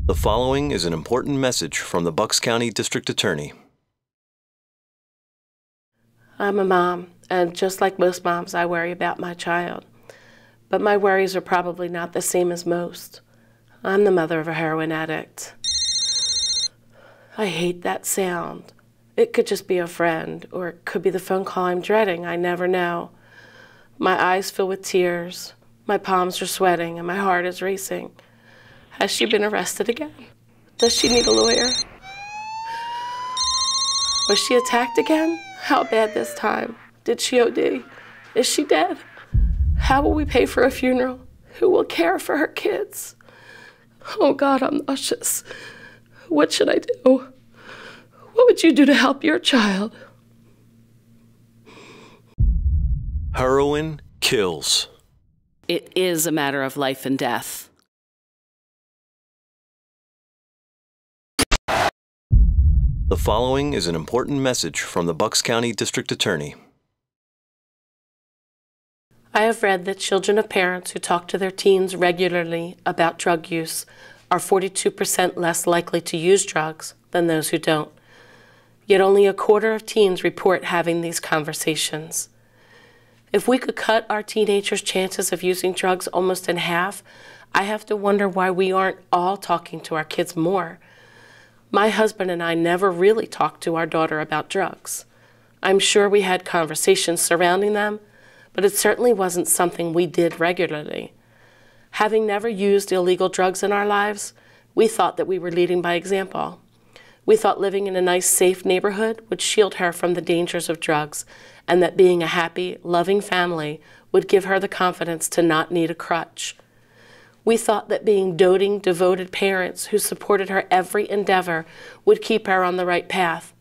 The following is an important message from the Bucks County District Attorney. I'm a mom, and just like most moms, I worry about my child. But my worries are probably not the same as most. I'm the mother of a heroin addict. I hate that sound. It could just be a friend, or it could be the phone call I'm dreading. I never know. My eyes fill with tears, my palms are sweating, and my heart is racing. Has she been arrested again? Does she need a lawyer? Was she attacked again? How bad this time? Did she OD? Is she dead? How will we pay for a funeral? Who will care for her kids? Oh God, I'm nauseous. What should I do? What would you do to help your child? Heroin Kills. It is a matter of life and death. The following is an important message from the Bucks County District Attorney. I have read that children of parents who talk to their teens regularly about drug use are 42% less likely to use drugs than those who don't. Yet only a quarter of teens report having these conversations. If we could cut our teenagers' chances of using drugs almost in half, I have to wonder why we aren't all talking to our kids more. My husband and I never really talked to our daughter about drugs. I'm sure we had conversations surrounding them, but it certainly wasn't something we did regularly. Having never used illegal drugs in our lives, we thought that we were leading by example. We thought living in a nice, safe neighborhood would shield her from the dangers of drugs, and that being a happy, loving family would give her the confidence to not need a crutch. We thought that being doting, devoted parents who supported her every endeavor would keep her on the right path,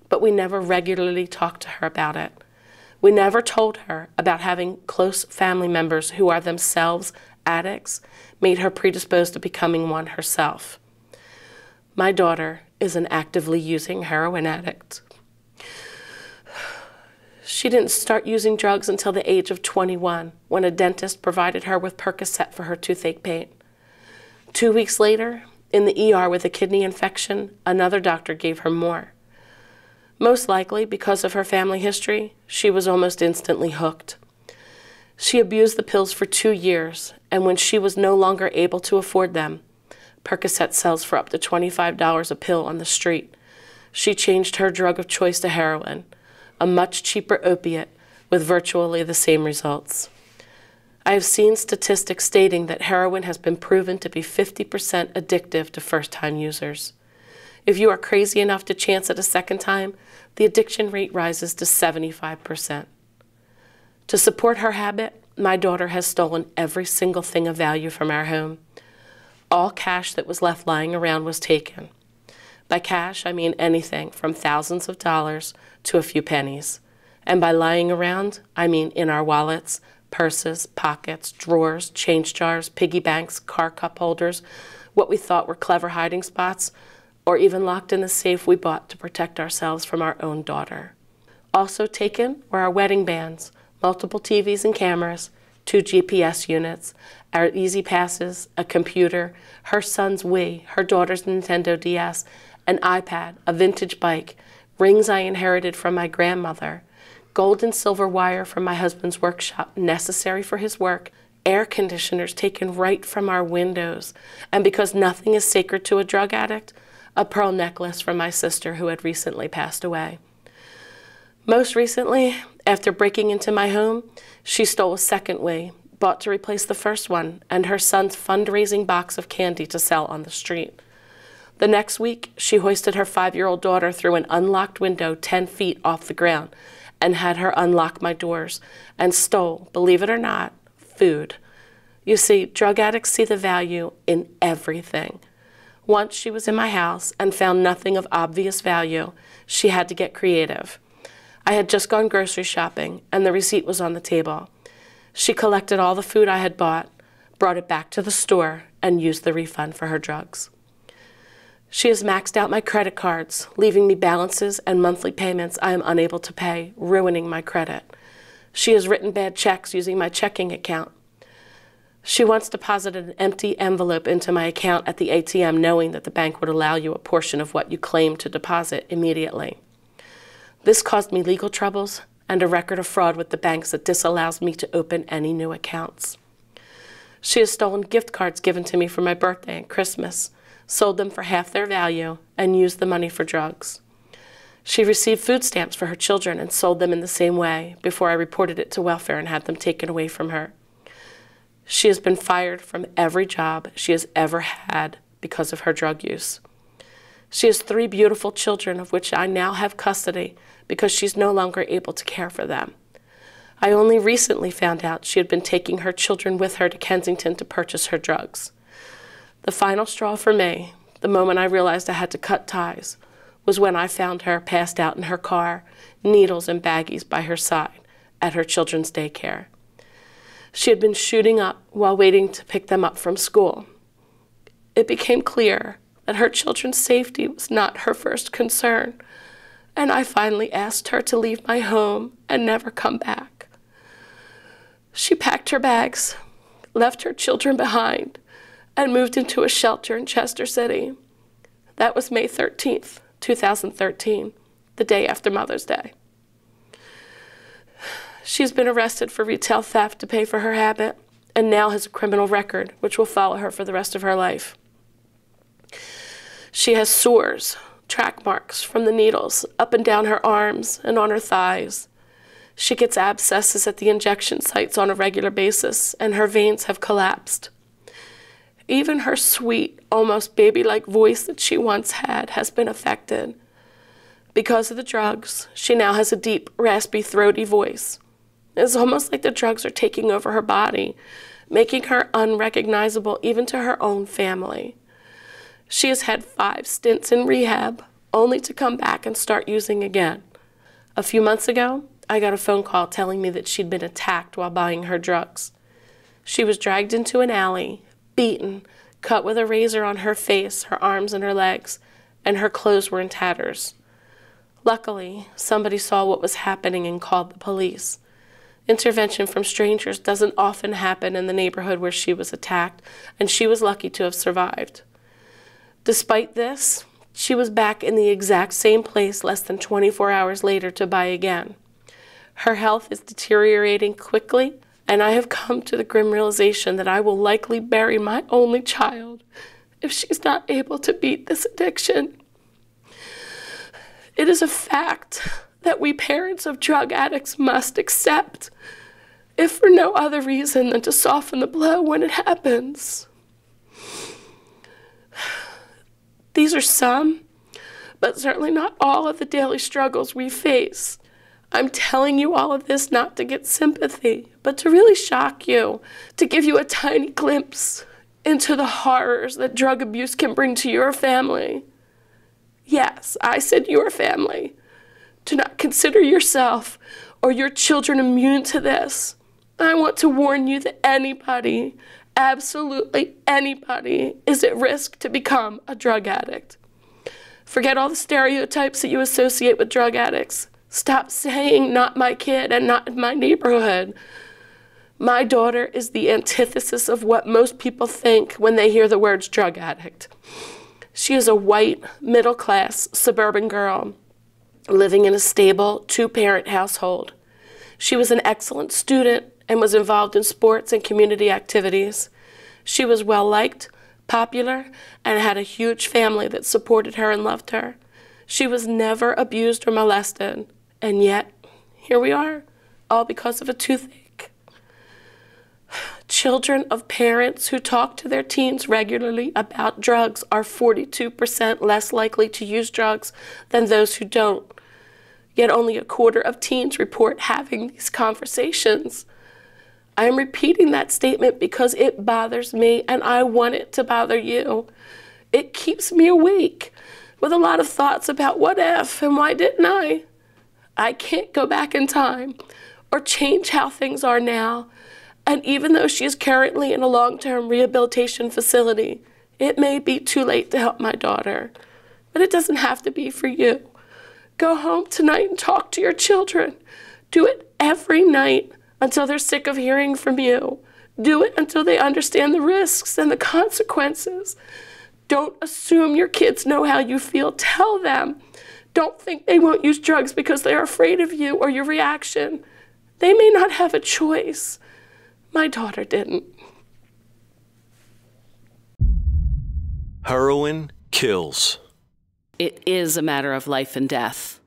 but we never regularly talked to her about it. We never told her about having close family members who are themselves addicts made her predisposed to becoming one herself. My daughter is an actively using heroin addict. She didn't start using drugs until the age of 21, when a dentist provided her with Percocet for her toothache pain. 2 weeks later, in the ER with a kidney infection, another doctor gave her more. Most likely, because of her family history, she was almost instantly hooked. She abused the pills for 2 years, and when she was no longer able to afford them, Percocet sells for up to $25 a pill on the street, she changed her drug of choice to heroin, a much cheaper opiate with virtually the same results. I have seen statistics stating that heroin has been proven to be 50% addictive to first-time users. If you are crazy enough to chance it a second time, the addiction rate rises to 75%. To support her habit, my daughter has stolen every single thing of value from our home. All cash that was left lying around was taken. By cash, I mean anything from thousands of dollars to a few pennies. And by lying around, I mean in our wallets, purses, pockets, drawers, change jars, piggy banks, car cup holders, what we thought were clever hiding spots, or even locked in the safe we bought to protect ourselves from our own daughter. Also taken were our wedding bands, multiple TVs and cameras, 2 GPS units, our Easy Passes, a computer, her son's Wii, her daughter's Nintendo DS, an iPad, a vintage bike, rings I inherited from my grandmother, gold and silver wire from my husband's workshop necessary for his work, air conditioners taken right from our windows, and because nothing is sacred to a drug addict, a pearl necklace from my sister who had recently passed away. Most recently, after breaking into my home, she stole a second Wii, bought to replace the first one, and her son's fundraising box of candy to sell on the street. The next week, she hoisted her 5-year-old daughter through an unlocked window 10 feet off the ground and had her unlock my doors and stole, believe it or not, food. You see, drug addicts see the value in everything. Once she was in my house and found nothing of obvious value, she had to get creative. I had just gone grocery shopping and the receipt was on the table. She collected all the food I had bought, brought it back to the store, and used the refund for her drugs. She has maxed out my credit cards, leaving me balances and monthly payments I am unable to pay, ruining my credit. She has written bad checks using my checking account. She once deposited an empty envelope into my account at the ATM, knowing that the bank would allow you a portion of what you claimed to deposit immediately. This caused me legal troubles and a record of fraud with the banks that disallows me to open any new accounts. She has stolen gift cards given to me for my birthday and Christmas, sold them for half their value, and used the money for drugs. She received food stamps for her children and sold them in the same way before I reported it to welfare and had them taken away from her. She has been fired from every job she has ever had because of her drug use. She has 3 beautiful children, of which I now have custody because she's no longer able to care for them. I only recently found out she had been taking her children with her to Kensington to purchase her drugs. The final straw for me, the moment I realized I had to cut ties, was when I found her passed out in her car, needles and baggies by her side at her children's daycare. She had been shooting up while waiting to pick them up from school. It became clear that her children's safety was not her first concern, and I finally asked her to leave my home and never come back. She packed her bags, left her children behind, and moved into a shelter in Chester City. That was May 13th, 2013, the day after Mother's Day. She's been arrested for retail theft to pay for her habit and now has a criminal record which will follow her for the rest of her life. She has sores, track marks from the needles up and down her arms and on her thighs. She gets abscesses at the injection sites on a regular basis, and her veins have collapsed. Even her sweet, almost baby-like voice that she once had has been affected. Because of the drugs, she now has a deep, raspy, throaty voice. It's almost like the drugs are taking over her body, making her unrecognizable even to her own family. She has had 5 stints in rehab, only to come back and start using again. A few months ago, I got a phone call telling me that she'd been attacked while buying her drugs. She was dragged into an alley, beaten, cut with a razor on her face, her arms, and her legs, and her clothes were in tatters. Luckily, somebody saw what was happening and called the police. Intervention from strangers doesn't often happen in the neighborhood where she was attacked, and she was lucky to have survived. Despite this, she was back in the exact same place less than 24 hours later to buy again. Her health is deteriorating quickly, and I have come to the grim realization that I will likely bury my only child if she's not able to beat this addiction. It is a fact that we parents of drug addicts must accept, if for no other reason than to soften the blow when it happens. These are some, but certainly not all of the daily struggles we face. I'm telling you all of this not to get sympathy, but to really shock you, to give you a tiny glimpse into the horrors that drug abuse can bring to your family. Yes, I said your family. Do not consider yourself or your children immune to this. I want to warn you that anybody, absolutely anybody, is at risk to become a drug addict. Forget all the stereotypes that you associate with drug addicts. Stop saying, not my kid and not in my neighborhood. My daughter is the antithesis of what most people think when they hear the words drug addict. She is a white, middle-class, suburban girl living in a stable, 2-parent household. She was an excellent student and was involved in sports and community activities. She was well-liked, popular, and had a huge family that supported her and loved her. She was never abused or molested, and yet, here we are, all because of a toothache. Children of parents who talk to their teens regularly about drugs are 42% less likely to use drugs than those who don't. Yet only a quarter of teens report having these conversations. I am repeating that statement because it bothers me and I want it to bother you. It keeps me awake with a lot of thoughts about what if and why didn't I? I can't go back in time or change how things are now. And even though she is currently in a long-term rehabilitation facility, it may be too late to help my daughter. But it doesn't have to be for you. Go home tonight and talk to your children. Do it every night until they're sick of hearing from you. Do it until they understand the risks and the consequences. Don't assume your kids know how you feel. Tell them. Don't think they won't use drugs because they're afraid of you or your reaction. They may not have a choice. My daughter didn't. Heroin Kills. It is a matter of life and death.